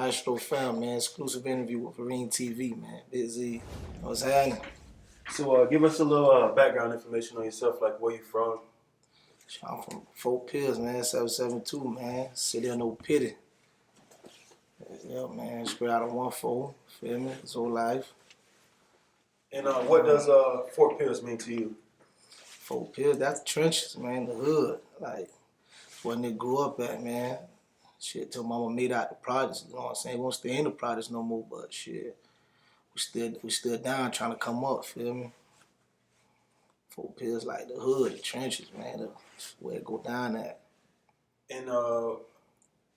Maestro Fam, man. Exclusive interview with Vereen TV, man. Busy. What's happening? So give us a little background information on yourself, like where you from. I'm from Fort Pierce, man. 772, man. City of no pity. Yeah, man. Straight out of 1-4. Feel me? His whole life. And what does Fort Pierce mean to you? Fort Pierce, that's the trenches, man. The hood. Like, where they grew up at, man. Shit, till mama made out the projects, you know what I'm saying? We don't stay in the projects no more, but shit. We still down trying to come up, feel me? Fort Pierce like the hood, the trenches, man. That's where it go down at. And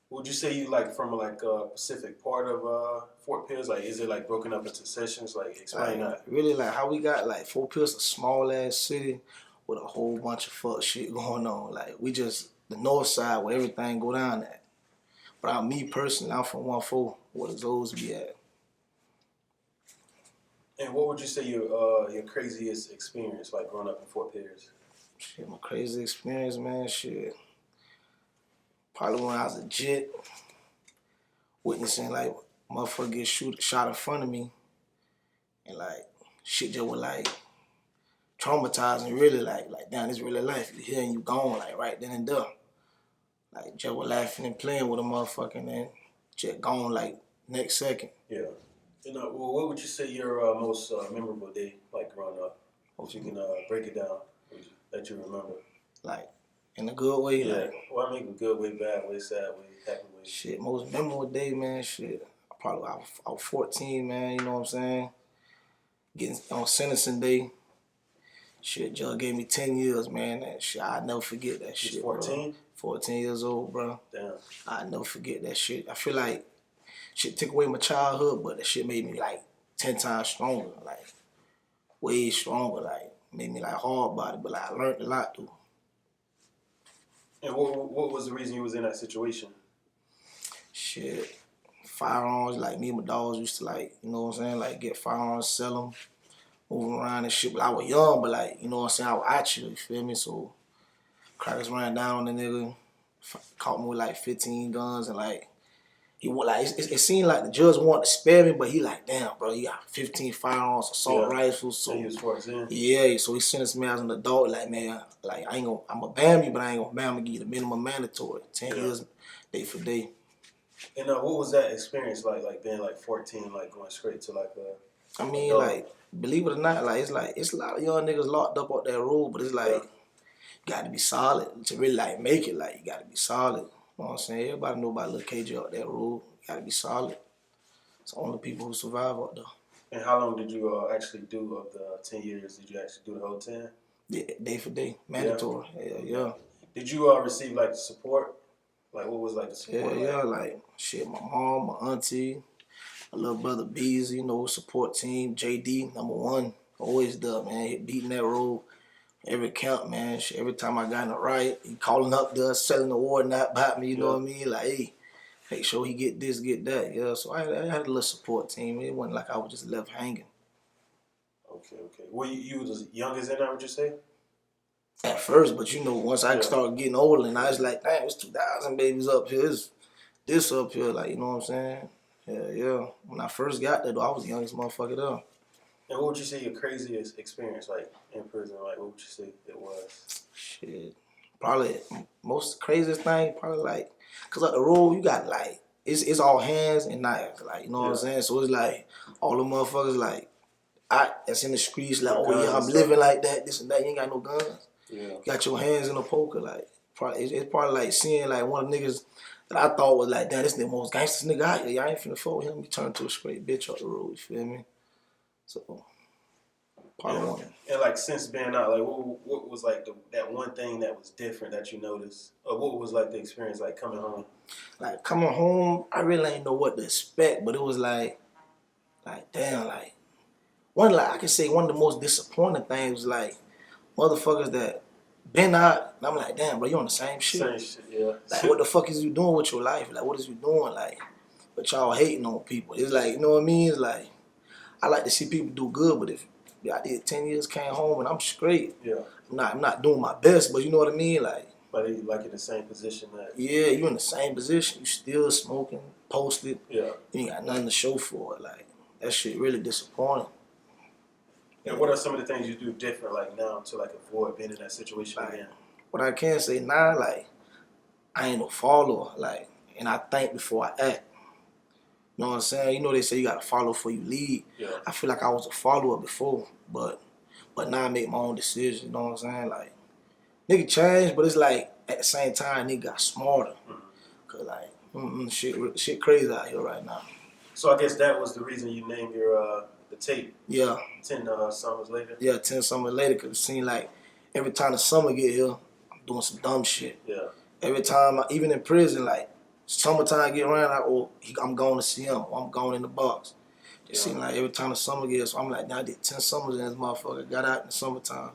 would you say you like from like a specific part of Fort Pierce? Like, is it like broken up into sections? Like, explain that. Really, like how we got like Fort Pierce, a small ass city with a whole bunch of fuck shit going on. Like we just the north side where everything go down at. But me personally, I'm from 1-4, where the Zoes be at. And what would you say your craziest experience like growing up in Fort Pierce? Shit, my crazy experience, man. Shit, probably when I was a jit, witnessing like motherfucker get shot in front of me, and like shit just was like traumatizing. Really, like damn, this really life. You here and you gone, like right then and there. Like just was laughing and playing with a motherfucker, and then just gone like next second. Yeah. And well, what would you say your most memorable day like growing up? If you can break it down that you remember. Like in a good way. Yeah. Like, Well, I mean, good way, bad way, sad way, happy way. Shit, most memorable day, man. Shit, I was 14, man. You know what I'm saying? Getting on sentencing day. Shit, judge gave me 10 years, man. That shit, I'll never forget that shit. 14? 14 years old, bro. Damn. I'll never forget that shit. I feel like shit took away my childhood, but that shit made me like 10 times stronger, like way stronger, like made me like hard body, but like I learned a lot though. And what was the reason you was in that situation? Shit, firearms, like me and my dogs used to like, you know what I'm saying, like get firearms, sell them, moving around and shit. But I was young, but like, you know what I'm saying, I was actually, you feel me? So crackers ran down on the nigga, caught me with like 15 guns and like, he went like, it seemed like the judge wanted to spare me, but he like, damn, bro, you got 15 firearms, assault rifles. So he was 14. Yeah, so he sentenced me as an adult, like, man, like I'm gonna ban you, but I ain't gonna ban you, I'm gonna give you the minimum mandatory, 10 years, day for day. And what was that experience like being like 14, like going straight to like a... I mean, adult? Like, believe it or not, like it's a lot of young niggas locked up on that road, but it's like, you gotta be solid to really like make it, like, you gotta be solid. You know what I'm saying? Everybody know about Lil KJ up that road. You gotta be solid. It's the only people who survive out there. And how long did you actually do of the 10 years? Did you actually do the whole 10? Yeah, day for day, mandatory. Yeah. Did you receive like support? Like what was like the support? Yeah, like shit, my mom, my auntie, my little brother Bees, you know, support team, JD, #1, always there, man, beating that road. Every count, man. Shit, every time I got in a riot, he calling up there, selling the war not about me, you know what I mean? Like, hey, make sure he get this, get that. Yeah, so I had a little support team. It wasn't like I was just left hanging. Okay. Well, you was the youngest in there, would you say? At first, but you know, once I started getting older, and I was like, damn, it's 2,000 babies up here. It's this up here, like, you know what I'm saying? Yeah. When I first got there, though, I was the youngest motherfucker there. And what would you say your craziest experience, like, in prison? Like, what would you say it was? Shit. Probably most craziest thing, probably like, cause like the road, you got like, it's all hands and knives, like, you know what I'm saying? So it's like, all the motherfuckers like, that's in the streets, like, oh yeah, I'm living like that, this and that, you ain't got no guns. Yeah. You got your hands in a poker, like, it's probably like seeing like one of the niggas that I thought was like, damn, this the most gangster nigga out here. Y'all ain't finna fuck with him. He turned to a straight bitch up the road, you feel me? So, probably one. And like since being out, like what was like that one thing that was different that you noticed? Or what was like the experience like coming home? Like coming home, I really ain't know what to expect, but it was like damn, like I can say one of the most disappointing things was like motherfuckers that been out, and I'm like, damn, bro, you on the same shit. Same shit, yeah. Like, what the fuck is you doing with your life? Like, what is you doing? Like, but y'all hating on people. It's like, you know what I mean? It's like, I like to see people do good, but if I did 10 years, came home, and I'm straight. Yeah. I'm not doing my best, but you know what I mean? Like, But they like in the same position that. Yeah, you in the same position. You still smoking, posted. Yeah. You ain't got nothing to show for it. Like, that shit really disappointing. And what are some of the things you do different, like now, to like avoid being in that situation Like, again? what I can say now, like, I ain't no follower. Like, and I think before I act. You know what I'm saying? You know they say you gotta follow before you lead. Yeah. I feel like I was a follower before, but now I make my own decisions. You know what I'm saying? Like, nigga changed, but it's like at the same time nigga got smarter. Cause like shit crazy out here right now. So I guess that was the reason you named your the tape. Yeah. 10 Summers Later. Yeah, 10 summers later, cause it seemed like every time the summer get here, I'm doing some dumb shit. Yeah. Every time, even in prison, like summertime get around, like, oh, I'm going to see him, or I'm going in the box. It seemed like every time the summer gets, so I'm like, now I did 10 summers in this motherfucker. Got out in the summertime.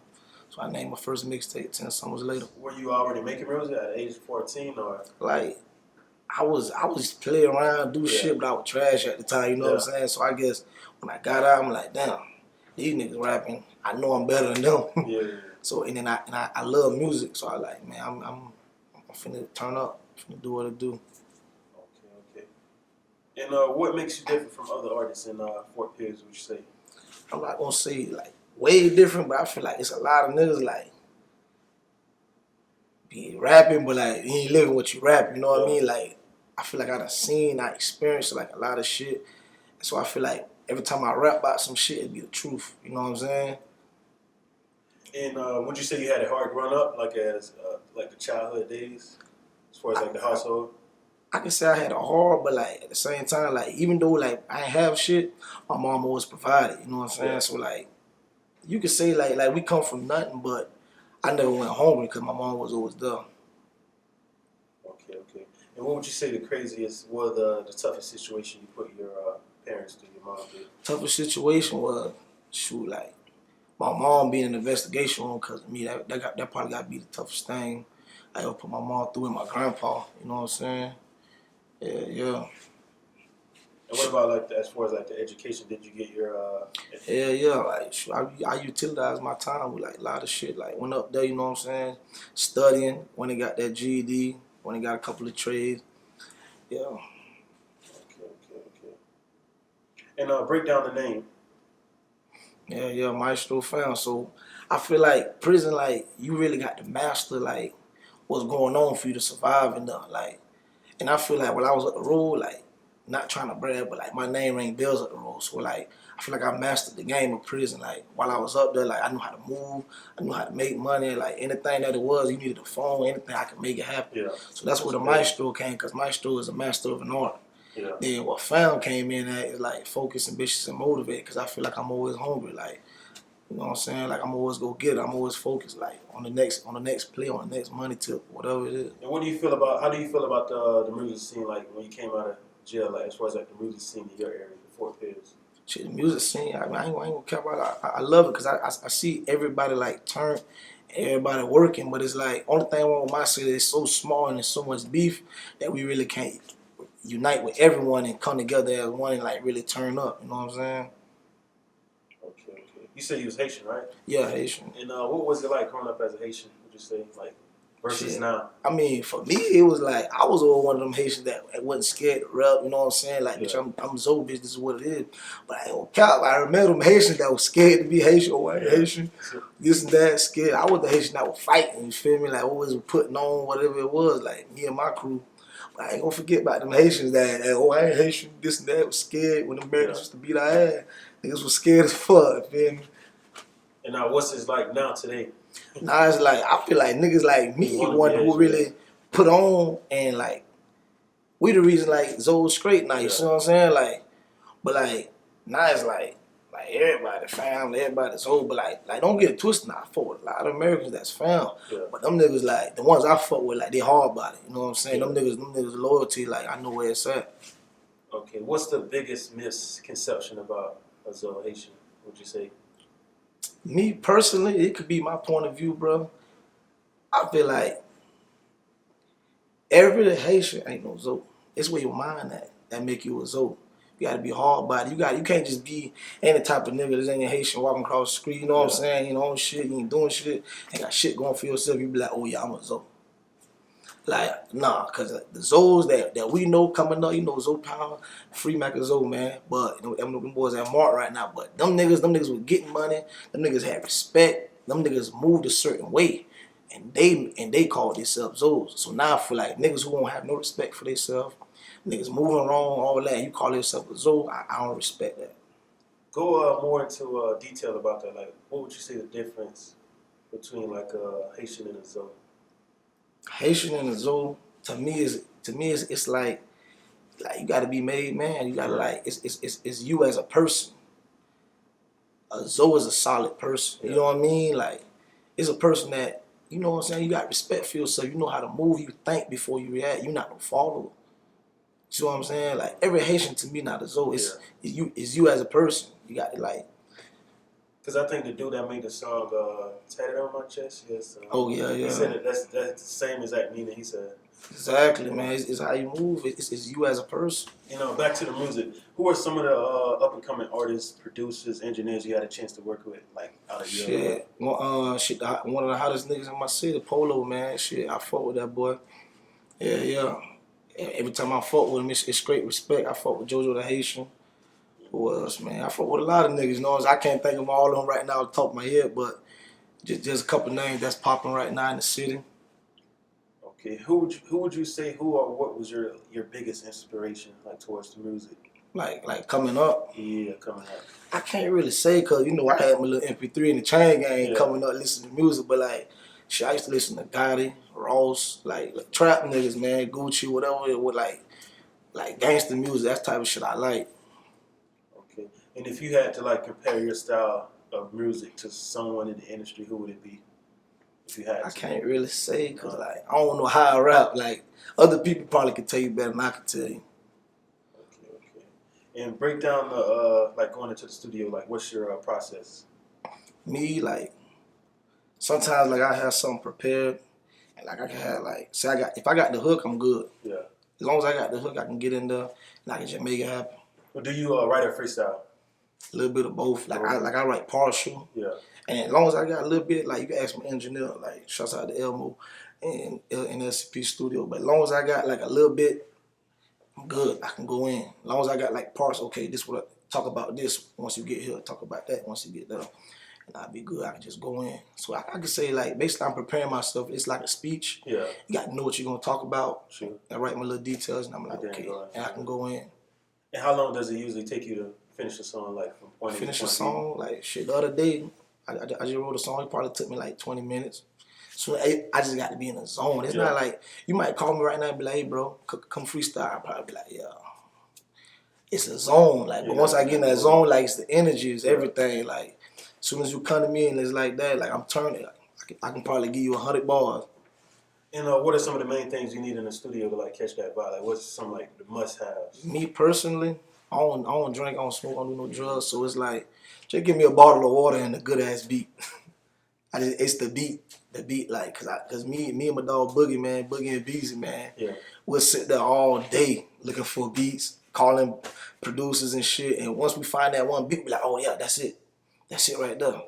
So I named my first mixtape 10 Summers Later. Were you already making music at age 14 or? Like, I was playing around, do shit, but I was trash at the time, you know what I'm saying? So I guess when I got out, I'm like, damn, these niggas rapping, I know I'm better than them. Yeah. So, and then I love music, so I like, man, I'm finna turn up, finna do what I do. Okay. And what makes you different from other artists in Fort Pierce, would you say? I'm not gonna say like way different, but I feel like it's a lot of niggas like be rapping, but like you ain't living what you rap. You know what I mean? Like I feel like I done seen, I experienced like a lot of shit, so I feel like every time I rap about some shit, it be the truth. You know what I'm saying? And would you say you had a hard growing up, like as like the childhood days, as far as like the household? I can say I had a hard, but like at the same time, like even though like I ain't have shit, my mom always provided. You know what I'm saying? Yeah. So like you could say like we come from nothing, but I never went hungry because my mom was always there. Okay. And what would you say the craziest, or the toughest situation you put your parents through, your mom did? Toughest situation was shoot like my mom being in the investigation room because of me. That probably got to be the toughest thing I ever put my mom through and my grandpa. You know what I'm saying? Yeah. And what about like as far as like the education? Did you get your? Yeah. Like shoot, I utilized my time with like a lot of shit. Like went up there, you know what I'm saying? Studying when they got that GED, when they got a couple of trades. Yeah. Okay. And break down the name. Yeah, Maestro found. So I feel like prison, like you really got to master like what's going on for you to survive in there. Like, and I feel like when I was at the road, like not trying to brag, but like my name rang bells at the road. So like I feel like I mastered the game of prison. Like while I was up there, like I knew how to move, I knew how to make money. Like anything that it was, you needed a phone, anything I could make it happen. Yeah. So that's where the Maestro came, because Maestro is a master of an art. Yeah. Then what Found came in at is like focus, ambitious, and motivate, because I feel like I'm always hungry. Like, you know what I'm saying? Like I'm always go get it. I'm always focused, like on the next play, on the next money tip, whatever it is. And what do you feel about? How do you feel about the music scene? Like when you came out of jail, like as far as like the music scene in your area, the Fort Pierce. Shit, the music scene, I ain't gonna care about it. I love it because I see everybody like turn, everybody working, but it's like only thing wrong with my city is so small and there's so much beef that we really can't unite with everyone and come together as one and like really turn up. You know what I'm saying? Okay. You said you was Haitian, right? Yeah, Haitian. And what was it like growing up as a Haitian? Would you say like versus Shit. now? I mean, for me, it was like I was always one of them Haitians that wasn't scared to rap. You know what I'm saying? Like, bitch, I'm Zoe, bitch. This is what it is. But I ain't gonna count. I remember them Haitians that was scared to be Haitian or white Haitian. This and that, scared. I was the Haitian that was fighting. You feel me? Like always putting on whatever it was. Like me and my crew. But I ain't gonna forget about them Haitians that I ain't Haitian. This and that was scared when the Americans used to beat our ass. Niggas was scared as fuck. Feel me? And what's it like now today? Now it's like I feel like niggas like me, one who really put on and like we the reason like Zoe's straight now. You see what I'm saying? Like, but like now it's like everybody family, everybody's Zoe, but like don't get it twisted. Now I fuck with a lot of Americans that's found, but them niggas like the ones I fuck with like they hard body. You know what I'm saying? Them niggas loyalty like I know where it's at. Okay, what's the biggest misconception about a Zoe Haitian? Would you say? Me personally, it could be my point of view, bro. I feel like every Haitian ain't no Zoe. It's where your mind at that make you a Zoe. You gotta be hard body. You can't just be any type of nigga that's ain't a Haitian walking across the street, you know what I'm saying? You know, shit, you ain't doing shit, ain't got shit going for yourself. You be like, oh yeah, I'm a Zoe. Like, nah, cause the Zoes that we know coming up, you know, Zoe Power, Free Mac and Zoe, man. But you know, them boys at Mark right now. But them niggas was getting money. Them niggas had respect. Them niggas moved a certain way, and they called themselves Zoes. So now I feel like niggas who don't have no respect for themselves, niggas moving wrong, all that. You call yourself a Zoe, I don't respect that. Go more into detail about that. Like, what would you say the difference between like a Haitian and a Zoe? Haitian and a Zoe to me is it's like you gotta be made man. You gotta like it's you as a person. A Zoe is a solid person. You know what I mean? Like it's a person that you know what I'm saying. You got respect for yourself. You know how to move. You think before you react. You're not no follower. You know what I'm saying? Like every Haitian to me not a Zoe. It's you as a person. You got to like. Because I think the dude that made the song "Tatted on My Chest," yes. Oh yeah. He said that that's the same exact meaning. He said. Exactly, man. It's how you move. It's you as a person. You know, back to the music. Who are some of the up and coming artists, producers, engineers you had a chance to work with, like out of your Shit, one of the hottest niggas in my city, Polo, man. Shit, I fuck with that boy. Yeah. Every time I fuck with him, it's straight respect. I fuck with JoJo the Haitian. Who else, man? I fuck with a lot of niggas. You know, I can't think of all of them right now off the top of my head, but just a couple names that's popping right now in the city. Okay, who would you say who or what was your biggest inspiration like towards the music? Like coming up. Yeah, coming up. I can't really say because you know I had my little MP3 in the chain gang coming up listening to music, but like shit, I used to listen to Gotti, Ross, like trap niggas, man, Gucci, whatever it would like gangster music. That's the type of shit I like. Okay, and if you had to like compare your style of music to someone in the industry, who would it be? If you had to. I can't really say because like I don't know how I rap. Like other people probably could tell you better than I could tell you. Okay. And break down the like going into the studio. Like, what's your process? Me like sometimes like I have something prepared, and like I can have like say if I got the hook, I'm good. Yeah. As long as I got the hook, I can get in there and I can just make it happen. Well, do you write a freestyle? A little bit of both. Like I write partial. Yeah. And as long as I got a little bit, like you can ask my engineer, like shouts out to Elmo and SCP Studio. But as long as I got like a little bit, I'm good. I can go in. As long as I got like parts, okay, this what talk about this once you get here, talk about that once you get there. And I'll be good. I can just go in. So I can say like basically I'm preparing myself. It's like a speech. Yeah. You got to know what you're gonna talk about. Sure. I write my little details and I'm like, okay, and I can go in. And how long does it usually take you to finish a song, like from point A to point B? Finish a song, like shit. The other day, I just wrote a song. It probably took me like 20 minutes. So I just got to be in the zone. It's not like you might call me right now and be like, "Hey, bro, come freestyle." I'll probably be like, "Yeah." It's a zone, like. But once I get in that zone, like it's the energy, it's everything. Like, as soon as you come to me and it's like that, like I'm turning. I can probably give you 100 bars. And what are some of the main things you need in the studio to like catch that vibe? Like, what's some like the must-haves? Me personally, I don't drink, I don't smoke, I don't do no drugs. So it's like, just give me a bottle of water and a good ass beat. It's the beat like, cause me and my dog Boogie, man, Boogie and Beezy, man, we'll sit there all day looking for beats, calling producers and shit. And once we find that one beat, we like, oh yeah, that's it right there,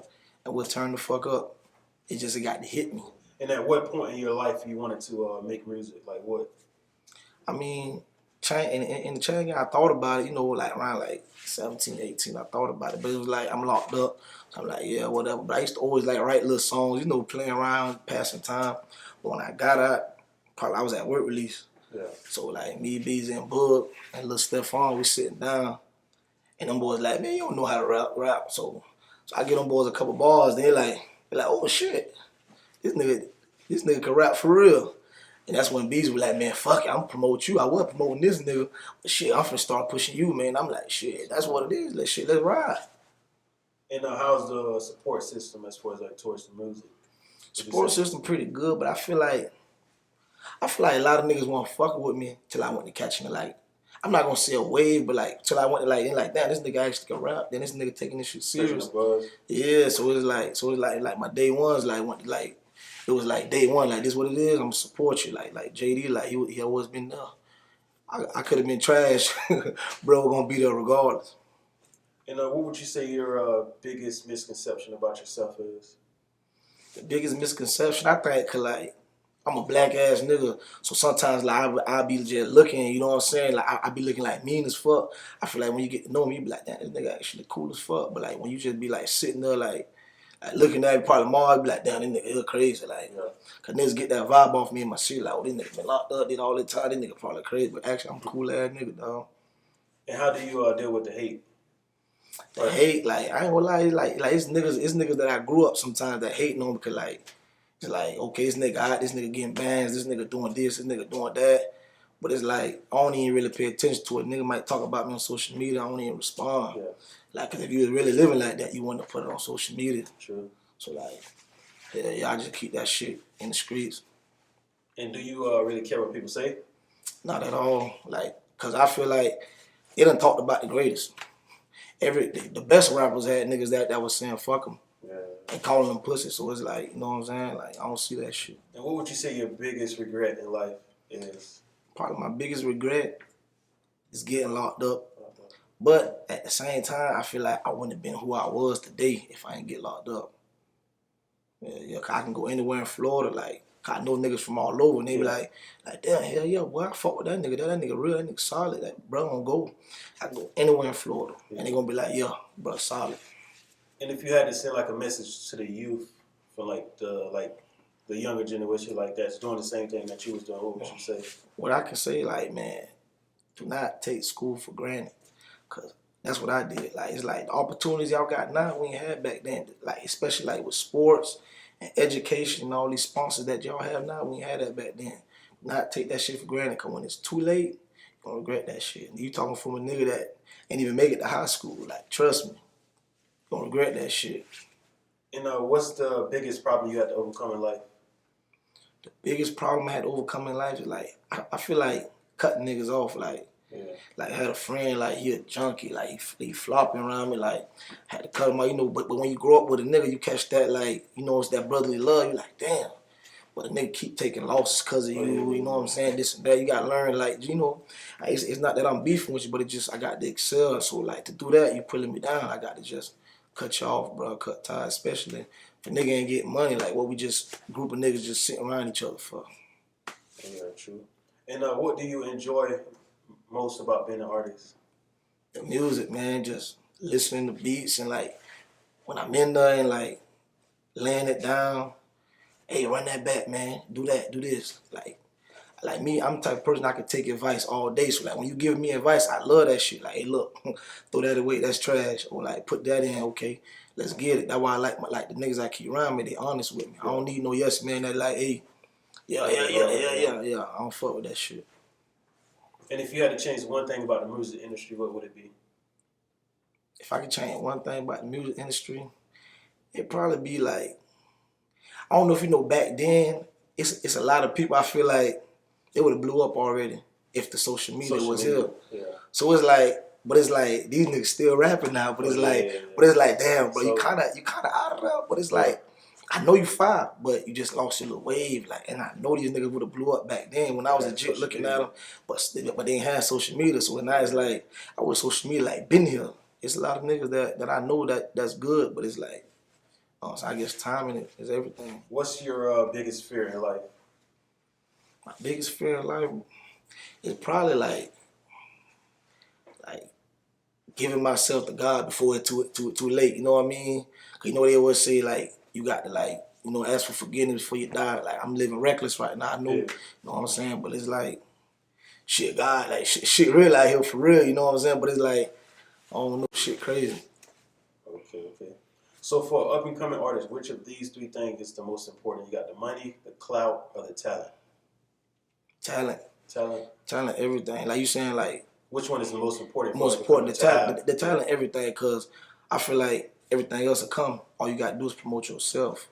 and we'll turn the fuck up. It got to hit me. And at what point in your life you wanted to make music? Like what? I mean, in the chain gang, I thought about it, you know, like around like 17, 18, I thought about it. But it was like, I'm locked up. So I'm like, yeah, whatever. But I used to always like write little songs, you know, playing around, passing time. But when I got out, probably I was at work release. Yeah. So like me, Beezy, and Bug, and little Stephon, we sitting down. And them boys like, man, you don't know how to rap. So I get them boys a couple bars. They're like, oh shit, this nigga can rap for real. And that's when Beezy was like, man, fuck it, I'm promote you. I was promoting this nigga, but shit, I'm finna start pushing you, man. I'm like, shit, that's what it is. Let's ride. And how's the support system as far as like towards the music? Support system pretty good, but I feel like a lot of niggas want to fuck with me till I went to catching it. Like, I'm not gonna say a wave, but like till I went to like damn, this nigga actually can rap. Then this nigga taking this shit serious. Yeah, so it's like my day ones like. It was like day one, like this what it is. I'm gonna support you, like JD, like he always been there. I could have been trash, bro. Gonna be there regardless. And what would you say your biggest misconception about yourself is? The biggest misconception, I think, like I'm a black ass nigga, so sometimes like I be just looking, you know what I'm saying? Like I be looking like mean as fuck. I feel like when you get to know me, you be like, damn, this nigga actually cool as fuck. But like when you just be like sitting there like looking at me probably more, you be like, damn, this nigga is crazy. Like, Yeah. cause niggas get that vibe off me in my shit. Like, oh, this nigga been locked up, did all the time. This nigga probably crazy, but actually I'm a cool ass nigga, dog. And how do you deal with the hate? The hate, like I ain't gonna lie, like it's niggas that I grew up sometimes that hating on because like it's like okay, this nigga hot, this nigga getting bans, this nigga doing this nigga doing that. But it's like I don't even really pay attention to it. Nigga might talk about me on social media, I don't even respond. Yeah, Like, cause if you was really living like that, you wouldn't have put it on social media. true. So like, yeah, I just keep that shit in the streets. And do you really care what people say? Not at all. Like, cause I feel like it done talked about the greatest. The best rappers had niggas that was saying fuck them Yeah. and calling them pussy. So it's like, you know what I'm saying? Like, I don't see that shit. And what would you say your biggest regret in life is? Probably my biggest regret is getting locked up. But at the same time, I feel like I wouldn't have been who I was today if I didn't get locked up. Yeah, 'cause I can go anywhere in Florida, like, 'cause I know niggas from all over, and they be like, damn, hell yeah, boy, I fuck with that nigga. That nigga real, that nigga solid. That bro gonna go. I can go anywhere in Florida, and they gonna be like, yeah, bro, solid. And if you had to send like a message to the youth for like the younger generation like that's doing the same thing that you was doing, what would you say? What I can say, like, man, do not take school for granted, 'cause that's what I did. Like, it's like the opportunities y'all got now we ain't had back then. Like, especially like with sports and education and all these sponsors that y'all have now, we ain't had that back then. Do not take that shit for granted, 'cause when it's too late, you're gonna regret that shit. And you talking from a nigga that ain't even make it to high school. Like, trust me, you're gonna regret that shit. And what's the biggest problem you had to overcome in life? The biggest problem I had to overcome in life is like, I feel like cutting niggas off. Yeah. Like I had a friend, like he a junkie, like he flopping around me, like had to cut him out, you know. But when you grow up with a nigga, you catch that, like, you know, it's that brotherly love. You like, damn, but a nigga keep taking losses because of you, you know what I'm saying? This and that. You gotta learn, like, you know, it's not that I'm beefing with you, but it just I got to excel. So like to do that, you pulling me down. I got to just cut you off, bro. Cut ties, especially if a nigga ain't getting money. Like what we just group of niggas just sitting around each other for. Yeah, true. And what do you enjoy most about being an artist? The music, man, just listening to beats and like when I'm in there and like laying it down, hey, run that back, man. Do that, do this. Like me, I'm the type of person I can take advice all day. So like when you give me advice, I love that shit. Like, hey, look, throw that away, that's trash. Or like put that in, okay, let's get it. That's why I like the niggas I keep around me, they honest with me. I don't need no yes man that like, hey, yeah. I don't fuck with that shit. And if you had to change one thing about the music industry, what would it be? If I could change one thing about the music industry, it'd probably be like, I don't know if you know back then, it's a lot of people I feel like it would have blew up already if the social media was here. Yeah. So it's like, but it's like these niggas still rapping now. But it's but it's like, damn, bro, you kind of out of there. But it's like, I know you fine, but you just lost your little wave. Like, and I know these niggas would have blew up back then when I was legit looking at them. But they ain't had social media. So now it's like, I wish social media like been here. It's a lot of niggas that I know that's good, but it's like, so I guess timing is everything. What's your biggest fear in life? My biggest fear in life is probably like giving myself to God before it's too late. You know what I mean? 'Cause you know they always say like you got to like, you know, ask for forgiveness before you die. Like I'm living reckless right now. I know, you know what I'm saying? But it's like shit, God, like shit real out here for real. You know what I'm saying? But it's like I don't know, shit crazy. Okay. So for up and coming artists, which of these three things is the most important? You got the money, the clout, or the talent? Talent, Talent. everything. Like you saying, like which one is the most important? Most important, the talent, everything. Cause I feel like everything else will come. All you gotta do is promote yourself.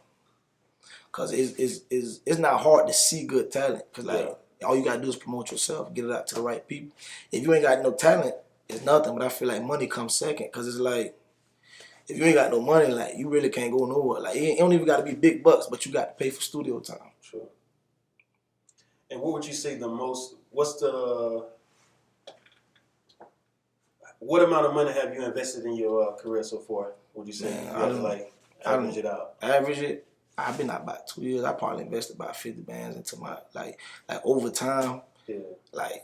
Cause it's not hard to see good talent. Cause like all you gotta do is promote yourself, get it out to the right people. If you ain't got no talent, it's nothing. But I feel like money comes second. Cause it's like if you ain't got no money, like you really can't go nowhere. Like it don't even gotta be big bucks, but you got to pay for studio time. Sure. And what would you say what amount of money have you invested in your career so far? Would you say you have to like average it out? Average it. I've been out about 2 years. I probably invested about 50 bands into my like over time. Yeah. Like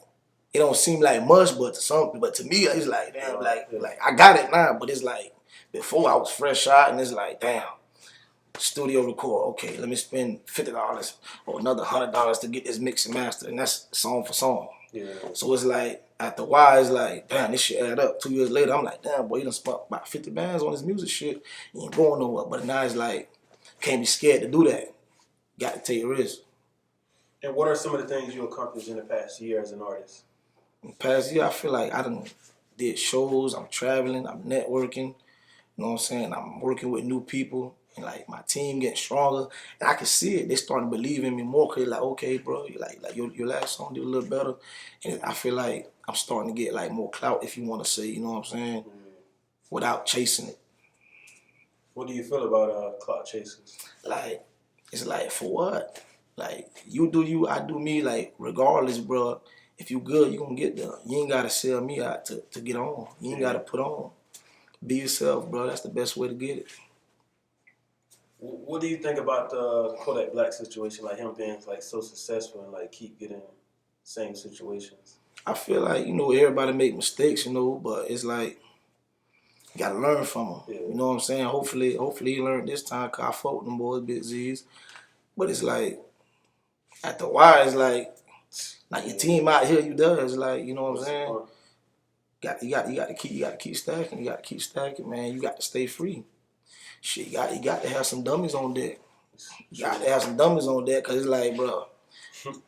it don't seem like much, but to some, but to me, it's like damn, Yeah. like I got it now, but it's like before I was fresh out, and it's like damn, studio record. Okay, let me spend $50 or another $100 to get this mix and master, and that's song for song. Yeah. So it's like after a while, it's like damn, this shit add up. 2 years later, I'm like damn, boy, you done spent about 50 bands on this music shit. You ain't going nowhere. But now it's like can't be scared to do that. Got to take risks. And what are some of the things you accomplished in the past year as an artist? In the past year, I feel like I done did shows, I'm traveling, I'm networking, you know what I'm saying? I'm working with new people, and like my team getting stronger, and I can see it. They starting to believe in me more, cause they're like, okay, bro, you like your last song did a little better, and I feel like I'm starting to get like more clout, if you want to say, you know what I'm saying, without chasing it. What do you feel about clout chasers? Like, it's like for what? Like you do you, I do me. Like regardless, bro. If you good, you gonna get there. You ain't gotta sell me out to get on. You ain't gotta put on. Be yourself, bro. That's the best way to get it. What do you think about the Kodak Black situation? Like him being like so successful and like keep getting same situations. I feel like everybody make mistakes, but it's like you gotta learn from them. Yeah. You know what I'm saying? Hopefully he learned this time. Cause I fought with them boys, Big Z's. But it's like after a while, it's like your team out here, you does like you know what I'm saying. You got to keep stacking. You got to keep stacking, man. You got to stay free. Shit, you got to have some dummies on deck. You got to have some dummies on deck, cause it's like, bro,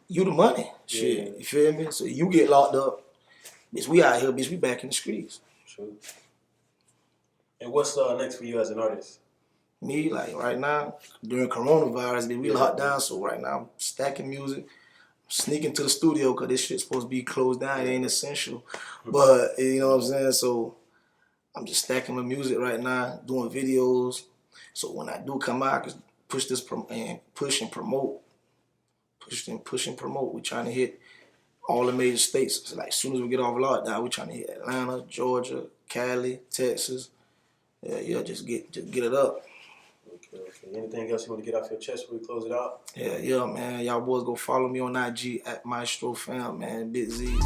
you the money. Shit, Yeah. you feel me? So you get locked up, bitch. We out here, bitch. We back in the streets. True. And what's next for you as an artist? Me, like right now, during coronavirus, we locked down. So right now, I'm stacking music. Sneaking to the studio because this shit's supposed to be closed down. It ain't essential. But, you know what I'm saying? So I'm just stacking my music right now, doing videos. So when I do come out, I can push and promote. Push and promote. We're trying to hit all the major states. So like as soon as we get off lockdown, we're trying to hit Atlanta, Georgia, Cali, Texas. Yeah, just get it up. Okay. Anything else you want to get off your chest before we close it out? Yeah, man. Y'all boys go follow me on IG at Maestro Fam, man. Big Z.